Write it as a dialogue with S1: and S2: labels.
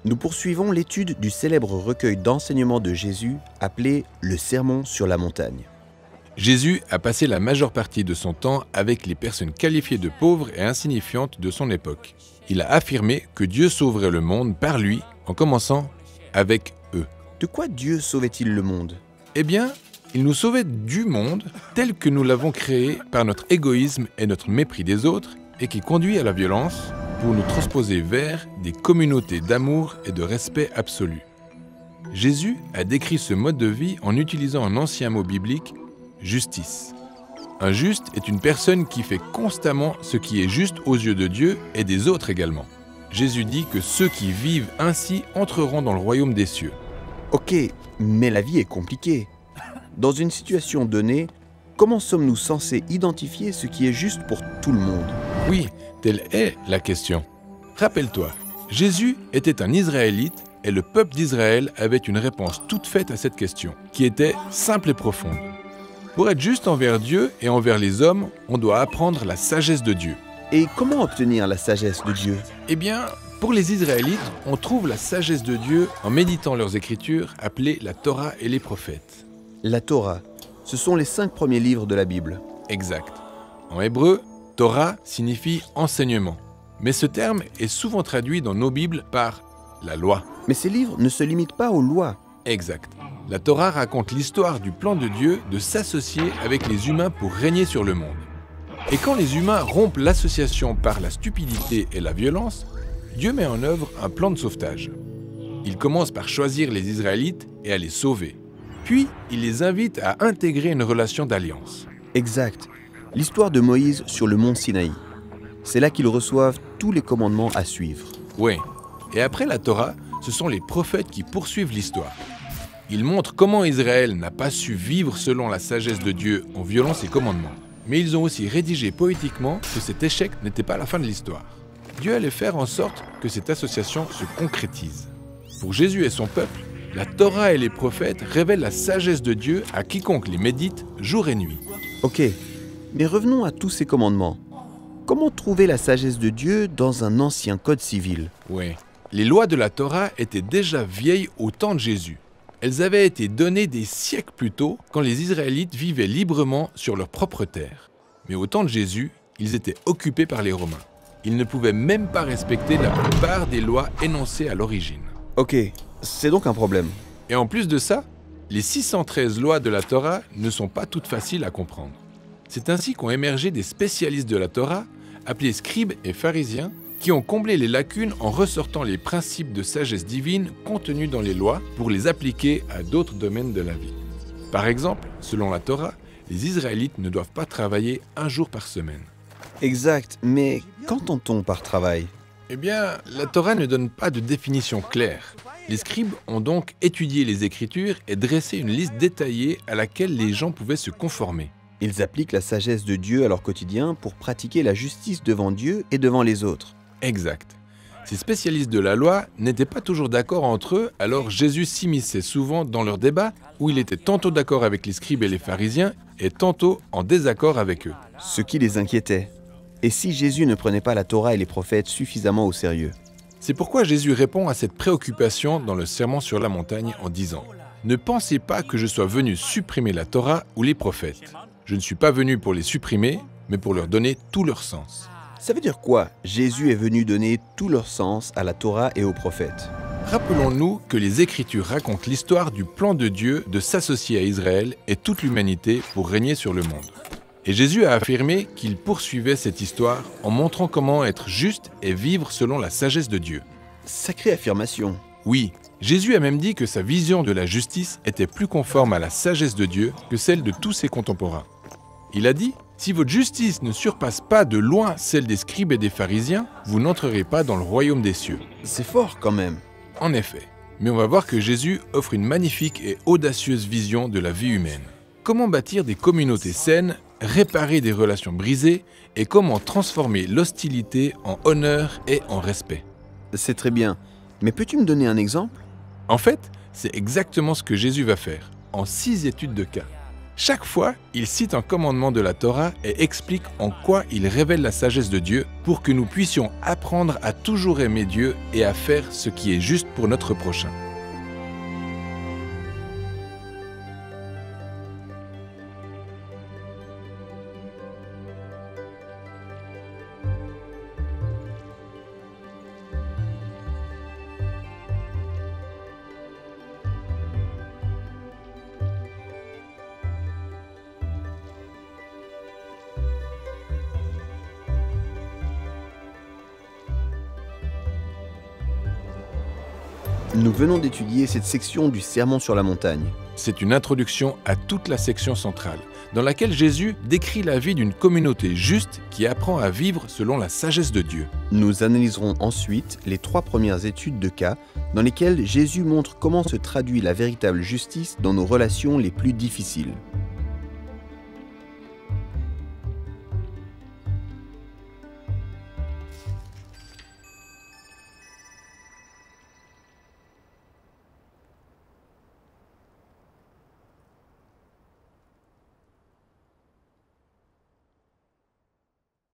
S1: Nous poursuivons l'étude du célèbre recueil d'enseignements de Jésus appelé le Sermon sur la montagne.
S2: Jésus a passé la majeure partie de son temps avec les personnes qualifiées de pauvres et insignifiantes de son époque. Il a affirmé que Dieu sauverait le monde par lui, en commençant avec eux.
S1: De quoi Dieu sauvait-il le monde?
S2: Eh bien, il nous sauvait du monde tel que nous l'avons créé par notre égoïsme et notre mépris des autres et qui conduit à la violence pour nous transposer vers des communautés d'amour et de respect absolu. Jésus a décrit ce mode de vie en utilisant un ancien mot biblique, justice. Un juste est une personne qui fait constamment ce qui est juste aux yeux de Dieu et des autres également. Jésus dit que ceux qui vivent ainsi entreront dans le royaume des cieux.
S1: Ok, mais la vie est compliquée. Dans une situation donnée, comment sommes-nous censés identifier ce qui est juste pour tout le monde?
S2: Oui, telle est la question. Rappelle-toi, Jésus était un Israélite et le peuple d'Israël avait une réponse toute faite à cette question, qui était simple et profonde. Pour être juste envers Dieu et envers les hommes, on doit apprendre la sagesse de Dieu.
S1: Et comment obtenir la sagesse de Dieu?
S2: Eh bien, pour les Israélites, on trouve la sagesse de Dieu en méditant leurs écritures appelées la Torah et les prophètes.
S1: La Torah, ce sont les 5 premiers livres de la Bible.
S2: Exact. En hébreu, Torah signifie enseignement. Mais ce terme est souvent traduit dans nos Bibles par la loi.
S1: Mais ces livres ne se limitent pas aux lois.
S2: Exact. La Torah raconte l'histoire du plan de Dieu de s'associer avec les humains pour régner sur le monde. Et quand les humains rompent l'association par la stupidité et la violence, Dieu met en œuvre un plan de sauvetage. Il commence par choisir les Israélites et à les sauver. Puis, il les invite à intégrer une relation d'alliance.
S1: Exact. L'histoire de Moïse sur le mont Sinaï. C'est là qu'ils reçoivent tous les commandements à suivre.
S2: Oui. Et après la Torah, ce sont les prophètes qui poursuivent l'histoire. Ils montrent comment Israël n'a pas su vivre selon la sagesse de Dieu en violant ses commandements. Mais ils ont aussi rédigé poétiquement que cet échec n'était pas la fin de l'histoire. Dieu allait faire en sorte que cette association se concrétise. Pour Jésus et son peuple, la Torah et les prophètes révèlent la sagesse de Dieu à quiconque les médite jour et nuit.
S1: Ok, mais revenons à tous ces commandements. Comment trouver la sagesse de Dieu dans un ancien code civil?
S2: Oui, les lois de la Torah étaient déjà vieilles au temps de Jésus. Elles avaient été données des siècles plus tôt quand les Israélites vivaient librement sur leur propre terre. Mais au temps de Jésus, ils étaient occupés par les Romains. Ils ne pouvaient même pas respecter la plupart des lois énoncées à l'origine.
S1: Ok, c'est donc un problème.
S2: Et en plus de ça, les 613 lois de la Torah ne sont pas toutes faciles à comprendre. C'est ainsi qu'ont émergé des spécialistes de la Torah, appelés scribes et pharisiens, qui ont comblé les lacunes en ressortant les principes de sagesse divine contenus dans les lois pour les appliquer à d'autres domaines de la vie. Par exemple, selon la Torah, les Israélites ne doivent pas travailler un jour par semaine.
S1: Exact, mais qu'entend-on par travail?
S2: Eh bien, la Torah ne donne pas de définition claire. Les scribes ont donc étudié les Écritures et dressé une liste détaillée à laquelle les gens pouvaient se conformer.
S1: Ils appliquent la sagesse de Dieu à leur quotidien pour pratiquer la justice devant Dieu et devant les autres.
S2: Exact. Ces spécialistes de la loi n'étaient pas toujours d'accord entre eux, alors Jésus s'immisçait souvent dans leurs débats où il était tantôt d'accord avec les scribes et les pharisiens et tantôt en désaccord avec eux.
S1: Ce qui les inquiétait. Et si Jésus ne prenait pas la Torah et les prophètes suffisamment au sérieux?
S2: C'est pourquoi Jésus répond à cette préoccupation dans le Sermon sur la montagne en disant « Ne pensez pas que je sois venu supprimer la Torah ou les prophètes. Je ne suis pas venu pour les supprimer, mais pour leur donner tout leur sens. »
S1: Ça veut dire quoi? Jésus est venu donner tout leur sens à la Torah et aux prophètes.
S2: Rappelons-nous que les Écritures racontent l'histoire du plan de Dieu de s'associer à Israël et toute l'humanité pour régner sur le monde. Et Jésus a affirmé qu'il poursuivait cette histoire en montrant comment être juste et vivre selon la sagesse de Dieu.
S1: Sacrée affirmation.
S2: Oui, Jésus a même dit que sa vision de la justice était plus conforme à la sagesse de Dieu que celle de tous ses contemporains. Il a dit « Si votre justice ne surpasse pas de loin celle des scribes et des pharisiens, vous n'entrerez pas dans le royaume des cieux. »
S1: C'est fort quand même.
S2: En effet, mais on va voir que Jésus offre une magnifique et audacieuse vision de la vie humaine. Comment bâtir des communautés saines, réparer des relations brisées et comment transformer l'hostilité en honneur et en respect.
S1: C'est très bien, mais peux-tu me donner un exemple?
S2: En fait, c'est exactement ce que Jésus va faire, en 6 études de cas. Chaque fois, il cite un commandement de la Torah et explique en quoi il révèle la sagesse de Dieu pour que nous puissions apprendre à toujours aimer Dieu et à faire ce qui est juste pour notre prochain.
S1: Nous venons d'étudier cette section du Sermon sur la montagne.
S2: C'est une introduction à toute la section centrale, dans laquelle Jésus décrit la vie d'une communauté juste qui apprend à vivre selon la sagesse de Dieu.
S1: Nous analyserons ensuite les 3 premières études de cas dans lesquelles Jésus montre comment se traduit la véritable justice dans nos relations les plus difficiles.